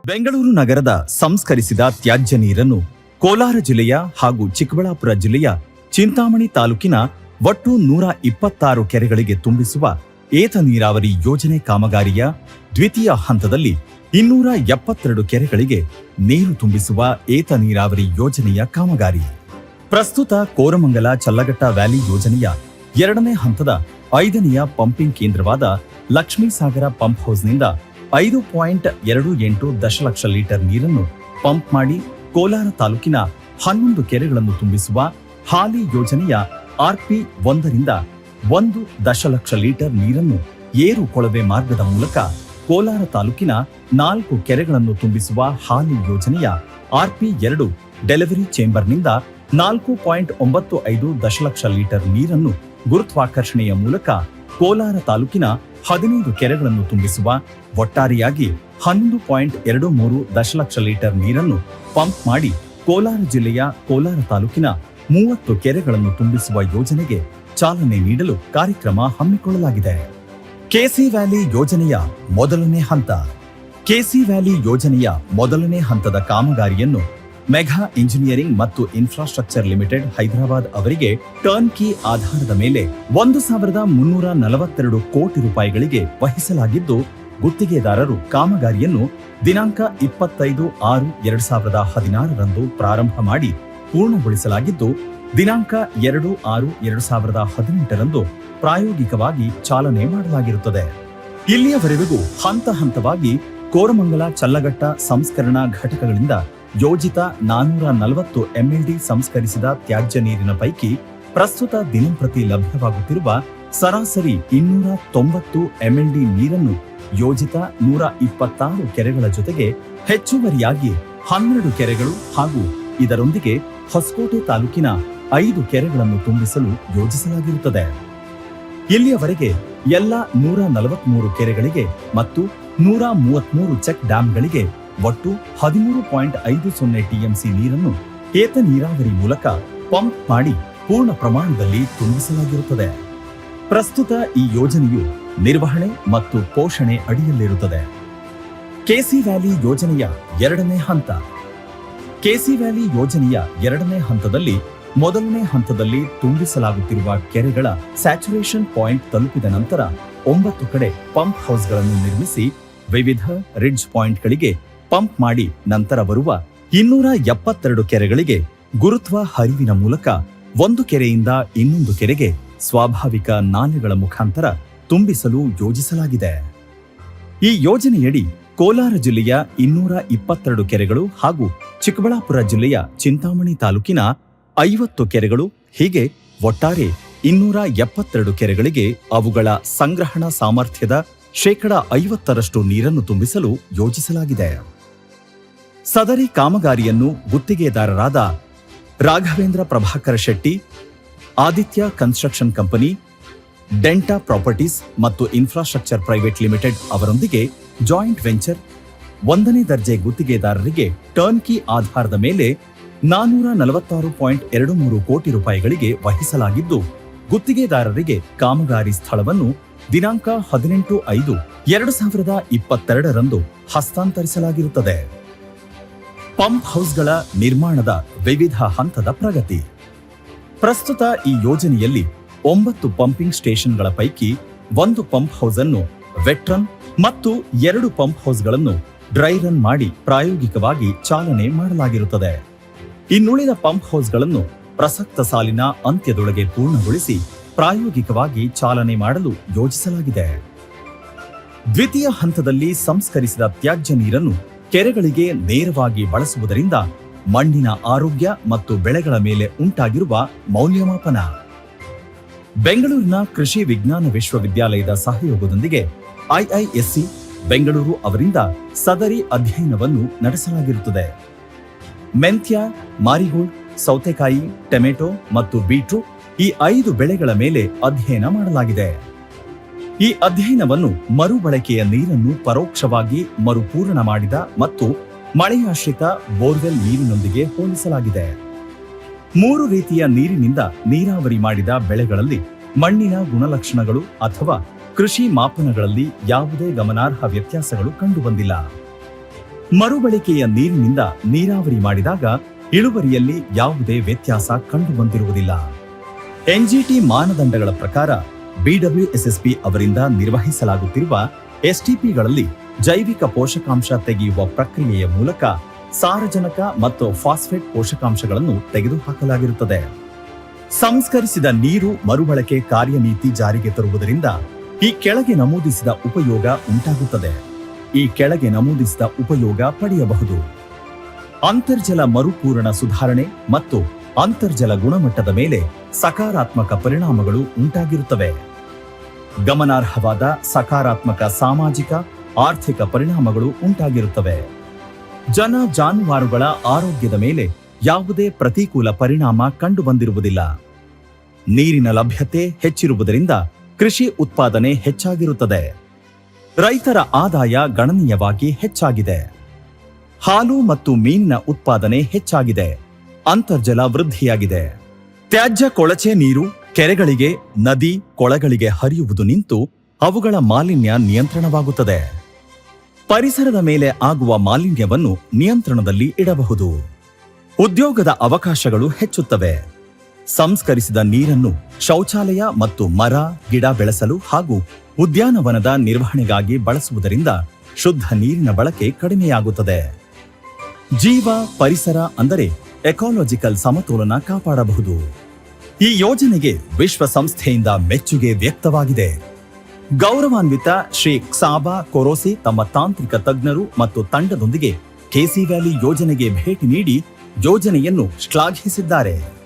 ಬೆಂಗಳೂರು ನಗರದ ಸಂಸ್ಕರಿಸಿದ ತ್ಯಾಜ್ಯ ನೀರನ್ನು ಕೋಲಾರ ಜಿಲ್ಲೆಯ ಹಾಗೂ ಚಿಕ್ಕಬಳ್ಳಾಪುರ ಜಿಲ್ಲೆಯ ಚಿಂತಾಮಣಿ ತಾಲೂಕಿನ ಒಟ್ಟು 126 ಕೆರೆಗಳಿಗೆ ತುಂಬಿಸುವ ಏತ ನೀರಾವರಿ ಯೋಜನೆ ಕಾಮಗಾರಿಯ ದ್ವಿತೀಯ ಹಂತದಲ್ಲಿ 272 ಕೆರೆಗಳಿಗೆ ನೀರು ತುಂಬಿಸುವ ಏತ ನೀರಾವರಿ ಯೋಜನೆಯ ಕಾಮಗಾರಿ. ಪ್ರಸ್ತುತ ಕೋರಮಂಗಲ ಚಲ್ಲಘಟ್ಟ ವ್ಯಾಲಿ ಯೋಜನೆಯ 2ನೇ ಹಂತದ 5ನೆಯ ಪಂಪಿಂಗ್ ಕೇಂದ್ರವಾದ ಲಕ್ಷ್ಮೀಸಾಗರ ಪಂಪ್ ಹೌಸ್ನಿಂದ 5.28 ದಶಲಕ್ಷ ಲೀಟರ್ ನೀರನ್ನು ಪಂಪ್ ಮಾಡಿ ಕೋಲಾರ ತಾಲೂಕಿನ 11 ಕೆರೆಗಳನ್ನು ತುಂಬಿಸುವ ಹಾಲಿ ಯೋಜನೆಯ RP 1ರಿಂದ 1 ದಶಲಕ್ಷ ಲೀಟರ್ ನೀರನ್ನು ಏರು ಕೊಳವೆ ಮಾರ್ಗದ ಮೂಲಕ ಕೋಲಾರ ತಾಲೂಕಿನ 4 ಕೆರೆಗಳನ್ನು ತುಂಬಿಸುವ ಹಾಲಿ ಯೋಜನೆಯ RP 2 ಡೆಲಿವರಿ ಚೇಂಬರ್ನಿಂದ 4.95 ದಶಲಕ್ಷ ಲೀಟರ್ ನೀರನ್ನು ಗುರುತ್ವಾಕರ್ಷಣೆಯ ಮೂಲಕ ಕೋಲಾರ ತಾಲೂಕಿನ 15 ಕೆರೆಗಳನ್ನು ತುಂಬಿಸುವ ಒಟ್ಟಾರೆಯಾಗಿ 11.23 ದಶಲಕ್ಷ ಲೀಟರ್ ನೀರನ್ನು ಪಂಪ್ ಮಾಡಿ ಕೋಲಾರ ಜಿಲ್ಲೆಯ ಕೋಲಾರ ತಾಲೂಕಿನ 30 ಕೆರೆಗಳನ್ನು ತುಂಬಿಸುವ ಯೋಜನೆಗೆ ಚಾಲನೆ ನೀಡಲು ಕಾರ್ಯಕ್ರಮ ಹಮ್ಮಿಕೊಳ್ಳಲಾಗಿದೆ. ಕೆಸಿ ವ್ಯಾಲಿ ಯೋಜನೆಯ ಮೊದಲನೇ ಹಂತ. ಕೆಸಿ ವ್ಯಾಲಿ ಯೋಜನೆಯ ಮೊದಲನೇ ಹಂತದ ಕಾಮಗಾರಿಯನ್ನು ಮೆಘಾ ಇಂಜಿನಿಯರಿಂಗ್ ಮತ್ತು ಇನ್ಫ್ರಾಸ್ಟ್ರಕ್ಚರ್ ಲಿಮಿಟೆಡ್ ಹೈದರಾಬಾದ್ ಅವರಿಗೆ ಟರ್ನ್ ಕೀ ಆಧಾರದ ಮೇಲೆ 1,342 ಕೋಟಿ ರೂಪಾಯಿಗಳಿಗೆ ವಹಿಸಲಾಗಿದ್ದು, ಗುತ್ತಿಗೆದಾರರು ಕಾಮಗಾರಿಯನ್ನು ದಿನಾಂಕ 25/6/2016 ಪ್ರಾರಂಭ ಮಾಡಿ ಪೂರ್ಣಗೊಳಿಸಲಾಗಿದ್ದು, ದಿನಾಂಕ 2/6/2018 ಪ್ರಾಯೋಗಿಕವಾಗಿ ಚಾಲನೆ ಮಾಡಲಾಗಿರುತ್ತದೆ. ಇಲ್ಲಿಯವರೆಗೂ ಹಂತ ಹಂತವಾಗಿ ಕೋರಮಂಗಲ ಚಲ್ಲಘಟ್ಟ ಸಂಸ್ಕರಣಾ ಘಟಕಗಳಿಂದ ಯೋಜಿತ 440 MLD ಸಂಸ್ಕರಿಸಿದ ತ್ಯಾಜ್ಯ ನೀರಿನ ಪೈಕಿ ಪ್ರಸ್ತುತ ದಿನಂಪ್ರತಿ ಲಭ್ಯವಾಗುತ್ತಿರುವ ಸರಾಸರಿ 290 MLD ನೀರನ್ನು ಯೋಜಿತ 126 ಕೆರೆಗಳ ಜೊತೆಗೆ ಹೆಚ್ಚುವರಿಯಾಗಿ 12 ಕೆರೆಗಳು ಹಾಗೂ ಇದರೊಂದಿಗೆ ಹೊಸಕೋಟೆ ತಾಲೂಕಿನ 5 ಕೆರೆಗಳನ್ನು ತುಂಬಿಸಲು ಯೋಜಿಸಲಾಗಿರುತ್ತದೆ. ಇಲ್ಲಿಯವರೆಗೆ ಎಲ್ಲ 143 ಕೆರೆಗಳಿಗೆ ಮತ್ತು 133 ಚೆಕ್ ಡ್ಯಾಂಗಳಿಗೆ ಒಟ್ಟು 13.50 TMC ನೀರನ್ನು ಏತ ನೀರಾವರಿ ಮೂಲಕ ಪಂಪ್ ಮಾಡಿ ಪೂರ್ಣ ಪ್ರಮಾಣದಲ್ಲಿ ತುಂಬಿಸಲಾಗಿರುತ್ತದೆ. ಪ್ರಸ್ತುತ ಈ ಯೋಜನೆಯು ನಿರ್ವಹಣೆ ಮತ್ತು ಪೋಷಣೆ ಅಡಿಯಲ್ಲಿರುತ್ತದೆ. ಕೆಸಿ ವ್ಯಾಲಿ ಯೋಜನೆಯ 2ನೇ ಹಂತ. ಕೆಸಿ ವ್ಯಾಲಿ ಯೋಜನೆಯ 2ನೇ ಹಂತದಲ್ಲಿ ಮೊದಲನೇ ಹಂತದಲ್ಲಿ ತುಂಬಿಸಲಾಗುತ್ತಿರುವ ಕೆರೆಗಳ ಸ್ಯಾಚುರೇಷನ್ ಪಾಯಿಂಟ್ ತಲುಪಿದ ನಂತರ 9 ಕಡೆ ಪಂಪ್ ಹೌಸ್ಗಳನ್ನು ನಿರ್ಮಿಸಿ ವಿವಿಧ ರಿಡ್ಜ್ ಪಾಯಿಂಟ್ಗಳಿಗೆ ಪಂಪ್ ಮಾಡಿ ನಂತರ ಬರುವ 272 ಕೆರೆಗಳಿಗೆ ಗುರುತ್ವ ಹರಿವಿನ ಮೂಲಕ ಒಂದು ಕೆರೆಯಿಂದ ಇನ್ನೊಂದು ಕೆರೆಗೆ ಸ್ವಾಭಾವಿಕ ನಾಲೆಗಳ ಮುಖಾಂತರ ತುಂಬಿಸಲು ಯೋಜಿಸಲಾಗಿದೆ. ಈ ಯೋಜನೆಯಡಿ ಕೋಲಾರ ಜಿಲ್ಲೆಯ 222 ಕೆರೆಗಳು ಹಾಗೂ ಚಿಕ್ಕಬಳ್ಳಾಪುರ ಜಿಲ್ಲೆಯ ಚಿಂತಾಮಣಿ ತಾಲೂಕಿನ 50 ಕೆರೆಗಳು ಹೀಗೆ ಒಟ್ಟಾರೆ 272 ಕೆರೆಗಳಿಗೆ ಅವುಗಳ ಸಂಗ್ರಹಣಾ ಸಾಮರ್ಥ್ಯದ 50% ನೀರನ್ನು ತುಂಬಿಸಲು ಯೋಜಿಸಲಾಗಿದೆ. ಸದರಿ ಕಾಮಗಾರಿಯನ್ನು ಗುತ್ತಿಗೆದಾರರಾದ Raghavendra Prabhakar Shetty, Aditya construction company, Denta properties ಮತ್ತು ಇನ್ಫ್ರಾಸ್ಟ್ರಕ್ಚರ್ ಪ್ರೈವೇಟ್ ಲಿಮಿಟೆಡ್ ಅವರೊಂದಿಗೆ ಜಾಯಿಂಟ್ ವೆಂಚರ್ 1ನೇ ದರ್ಜೆ ಗುತ್ತಿಗೆದಾರರಿಗೆ ಟರ್ನ್ ಕೀ ಆಧಾರದ ಮೇಲೆ 446.23 ಕೋಟಿ ರೂಪಾಯಿಗಳಿಗೆ ವಹಿಸಲಾಗಿದ್ದು, ಗುತ್ತಿಗೆದಾರರಿಗೆ ಕಾಮಗಾರಿ ಸ್ಥಳವನ್ನು ದಿನಾಂಕ 18/5/2022 ಹಸ್ತಾಂತರಿಸಲಾಗಿರುತ್ತದೆ. ಪಂಪ್ ಹೌಸ್ಗಳ ನಿರ್ಮಾಣದ ವಿವಿಧ ಹಂತದ ಪ್ರಗತಿ. ಪ್ರಸ್ತುತ ಈ ಯೋಜನೆಯಲ್ಲಿ 9 ಪಂಪಿಂಗ್ ಸ್ಟೇಷನ್ಗಳ ಪೈಕಿ 1 ಪಂಪ್ ಹೌಸ್ ಅನ್ನು ವೆಟ್ ರನ್ ಮತ್ತು 2 ಪಂಪ್ ಹೌಸ್ಗಳನ್ನು ಡ್ರೈ ರನ್ ಮಾಡಿ ಪ್ರಾಯೋಗಿಕವಾಗಿ ಚಾಲನೆ ಮಾಡಲಾಗಿರುತ್ತದೆ. ಇನ್ನುಳಿದ ಪಂಪ್ ಹೌಸ್ಗಳನ್ನು ಪ್ರಸಕ್ತ ಸಾಲಿನ ಅಂತ್ಯದೊಳಗೆ ಪೂರ್ಣಗೊಳಿಸಿ ಪ್ರಾಯೋಗಿಕವಾಗಿ ಚಾಲನೆ ಮಾಡಲು ಯೋಜಿಸಲಾಗಿದೆ. ದ್ವಿತೀಯ ಹಂತದಲ್ಲಿ ಸಂಸ್ಕರಿಸಿದ ತ್ಯಾಜ್ಯ ನೀರನ್ನು ಕೆರೆಗಳಿಗೆ ನೇರವಾಗಿ ಬಳಸುವುದರಿಂದ ಮಣ್ಣಿನ ಆರೋಗ್ಯ ಮತ್ತು ಬೆಳೆಗಳ ಮೇಲೆ ಉಂಟಾಗಿರುವ ಮೌಲ್ಯಮಾಪನ. ಬೆಂಗಳೂರಿನ ಕೃಷಿ ವಿಜ್ಞಾನ ವಿಶ್ವವಿದ್ಯಾಲಯದ ಸಹಯೋಗದೊಂದಿಗೆ IISc ಬೆಂಗಳೂರು ಅವರಿಂದ ಸದರಿ ಅಧ್ಯಯನವನ್ನು ನಡೆಸಲಾಗಿರುತ್ತದೆ. ಮೆಂತ್ಯ, ಮಾರಿಗೋಲ್ಡ್, ಸೌತೆಕಾಯಿ, ಟೊಮೆಟೊ ಮತ್ತು ಬೀಟ್ರೂಟ್ ಈ 5 ಬೆಳೆಗಳ ಮೇಲೆ ಅಧ್ಯಯನ ಮಾಡಲಾಗಿದೆ. ಈ ಅಧ್ಯಯನವನ್ನು ಮರುಬಳಕೆಯ ನೀರನ್ನು ಪರೋಕ್ಷವಾಗಿ ಮರುಪೂರಣ ಮಾಡಿದ ಮತ್ತು ಮಳೆಯಾಶ್ರಿತ ಬೋರ್ವೆಲ್ ನೀರಿನೊಂದಿಗೆ ಹೋಲಿಸಲಾಗಿದೆ. 3 ರೀತಿಯ ನೀರಿನಿಂದ ನೀರಾವರಿ ಮಾಡಿದ ಬೆಳೆಗಳಲ್ಲಿ ಮಣ್ಣಿನ ಗುಣಲಕ್ಷಣಗಳು ಅಥವಾ ಕೃಷಿ ಮಾಪನಗಳಲ್ಲಿ ಯಾವುದೇ ಗಮನಾರ್ಹ ವ್ಯತ್ಯಾಸಗಳು ಕಂಡುಬಂದಿಲ್ಲ. ಮರುಬಳಕೆಯ ನೀರಿನಿಂದ ನೀರಾವರಿ ಮಾಡಿದಾಗ ಇಳುವರಿಯಲ್ಲಿ ಯಾವುದೇ ವ್ಯತ್ಯಾಸ ಕಂಡುಬಂದಿರುವುದಿಲ್ಲ. ಎನ್ಜಿಟಿ ಮಾನದಂಡಗಳ ಪ್ರಕಾರ ಬಿಡಬ್ಲ್ಯೂಎಸ್ಎಸ್ಪಿ ಅವರಿಂದ ನಿರ್ವಹಿಸಲಾಗುತ್ತಿರುವ ಎಸ್ಟಿಪಿಗಳಲ್ಲಿ ಜೈವಿಕ ಪೋಷಕಾಂಶ ತೆಗೆಯುವ ಪ್ರಕ್ರಿಯೆಯ ಮೂಲಕ ಸಾರಜನಕ ಮತ್ತು ಫಾಸ್ಫೇಟ್ ಪೋಷಕಾಂಶಗಳನ್ನು ತೆಗೆದುಹಾಕಲಾಗಿರುತ್ತದೆ. ಸಂಸ್ಕರಿಸಿದ ನೀರು ಮರುಬಳಕೆ ಕಾರ್ಯನೀತಿ ಜಾರಿಗೆ ತರುವುದರಿಂದ ಈ ಕೆಳಗೆ ನಮೂದಿಸಿದ ಉಪಯೋಗ ಉಂಟಾಗುತ್ತದೆ. ಈ ಕೆಳಗೆ ನಮೂದಿಸಿದ ಉಪಯೋಗ ಪಡೆಯಬಹುದು. ಅಂತರ್ಜಲ ಮರುಪೂರಣ ಸುಧಾರಣೆ ಮತ್ತು ಅಂತರ್ಜಲ ಗುಣಮಟ್ಟದ ಮೇಲೆ ಸಕಾರಾತ್ಮಕ ಪರಿಣಾಮಗಳು ಉಂಟಾಗಿರುತ್ತವೆ. ಗಮನಾರ್ಹವಾದ ಸಕಾರಾತ್ಮಕ ಸಾಮಾಜಿಕ ಆರ್ಥಿಕ ಪರಿಣಾಮಗಳು ಉಂಟಾಗಿರುತ್ತವೆ. ಜನ ಜಾನುವಾರುಗಳ ಆರೋಗ್ಯದ ಮೇಲೆ ಯಾವುದೇ ಪ್ರತಿಕೂಲ ಪರಿಣಾಮ ಕಂಡುಬಂದಿರುವುದಿಲ್ಲ. ನೀರಿನ ಲಭ್ಯತೆ ಹೆಚ್ಚಿರುವುದರಿಂದ ಕೃಷಿ ಉತ್ಪಾದನೆ ಹೆಚ್ಚಾಗಿರುತ್ತದೆ. ರೈತರ ಆದಾಯ ಗಣನೀಯವಾಗಿ ಹೆಚ್ಚಾಗಿದೆ. ಹಾಲು ಮತ್ತು ಮೀನಿನ ಉತ್ಪಾದನೆ ಹೆಚ್ಚಾಗಿದೆ. ಅಂತರ್ಜಲ ವೃದ್ಧಿಯಾಗಿದೆ. ತ್ಯಾಜ್ಯ ಕೊಳಚೆ ನೀರು ಕೆರೆಗಳಿಗೆ, ನದಿ, ಕೊಳಗಳಿಗೆ ಹರಿಯುವುದು ನಿಂತು ಅವುಗಳ ಮಾಲಿನ್ಯ ನಿಯಂತ್ರಣವಾಗುತ್ತದೆ. ಪರಿಸರದ ಮೇಲೆ ಆಗುವ ಮಾಲಿನ್ಯವನ್ನು ನಿಯಂತ್ರಣದಲ್ಲಿ ಇಡಬಹುದು. ಉದ್ಯೋಗದ ಅವಕಾಶಗಳು ಹೆಚ್ಚುತ್ತವೆ. ಸಂಸ್ಕರಿಸಿದ ನೀರನ್ನು ಶೌಚಾಲಯ ಮತ್ತು ಮರ, ಗಿಡ ಬೆಳೆಸಲು ಹಾಗೂ ಉದ್ಯಾನವನದ ನಿರ್ವಹಣೆಗಾಗಿ ಬಳಸುವುದರಿಂದ ಶುದ್ಧ ನೀರಿನ ಬಳಕೆ ಕಡಿಮೆಯಾಗುತ್ತದೆ. ಜೀವ ಪರಿಸರ ಅಂದರೆ ಎಕಾಲಜಿಕಲ್ ಸಮತೋಲನ ಕಾಪಾಡಬಹುದು. ಈ ಯೋಜನೆಗೆ ವಿಶ್ವಸಂಸ್ಥೆಯಿಂದ ಮೆಚ್ಚುಗೆ ವ್ಯಕ್ತವಾಗಿದೆ. ಗೌರವಾನ್ವಿತ ಶ್ರೀ ಕ್ಸಾಬಾ ಕೊರೋಸಿ ತಮ್ಮ ತಾಂತ್ರಿಕ ತಜ್ಞರು ಮತ್ತು ತಂಡದೊಂದಿಗೆ ಕೆಸಿ ವ್ಯಾಲಿ ಯೋಜನೆಗೆ ಭೇಟಿ ನೀಡಿ ಯೋಜನೆಯನ್ನು ಶ್ಲಾಘಿಸಿದ್ದಾರೆ.